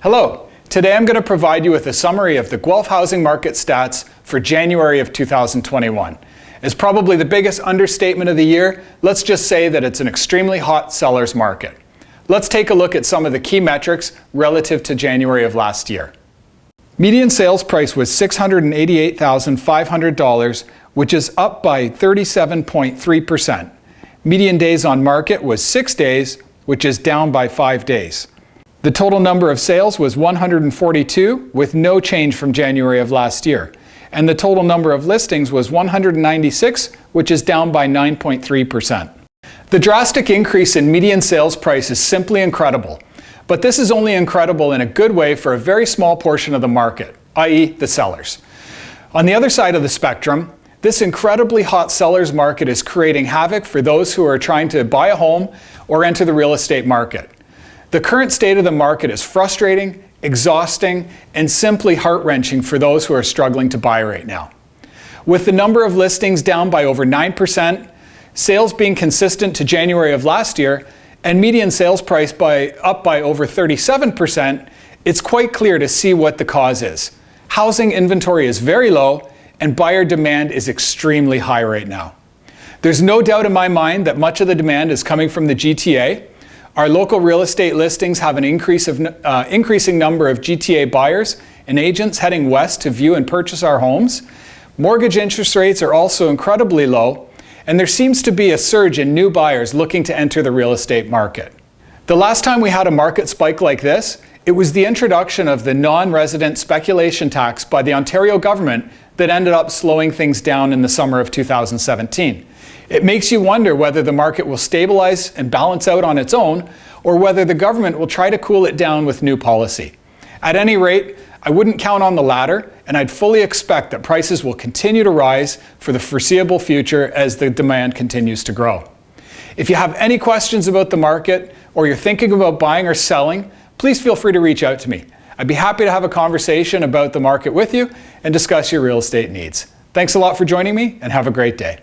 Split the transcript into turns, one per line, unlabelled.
Hello, today I'm going to provide you with a summary of the Guelph housing market stats for January of 2021. As probably the biggest understatement of the year, let's just say that it's an extremely hot seller's market. Let's take a look at some of the key metrics relative to January of last year. Median sales price was $688,500, which is up by 37.3%. Median days on market was 6 days, which is down by 5 days. The total number of sales was 142, with no change from January of last year. And the total number of listings was 196, which is down by 9.3%. The drastic increase in median sales price is simply incredible. But this is only incredible in a good way for a very small portion of the market, i.e. the sellers. On the other side of the spectrum, this incredibly hot seller's market is creating havoc for those who are trying to buy a home or enter the real estate market. The current state of the market is frustrating, exhausting, and simply heart-wrenching for those who are struggling to buy right now. With the number of listings down by over 9%, sales being consistent to January of last year, and median sales price up by over 37%, it's quite clear to see what the cause is. Housing inventory is very low, and buyer demand is extremely high right now. There's no doubt in my mind that much of the demand is coming from the GTA. Our local real estate listings have an increasing number of GTA buyers and agents heading west to view and purchase our homes. Mortgage interest rates are also incredibly low, and there seems to be a surge in new buyers looking to enter the real estate market. The last time we had a market spike like this, it was the introduction of the non-resident speculation tax by the Ontario government that ended up slowing things down in the summer of 2017. It makes you wonder whether the market will stabilize and balance out on its own, or whether the government will try to cool it down with new policy. At any rate, I wouldn't count on the latter, and I'd fully expect that prices will continue to rise for the foreseeable future as the demand continues to grow. If you have any questions about the market, or you're thinking about buying or selling, please feel free to reach out to me. I'd be happy to have a conversation about the market with you and discuss your real estate needs. Thanks a lot for joining me, and have a great day.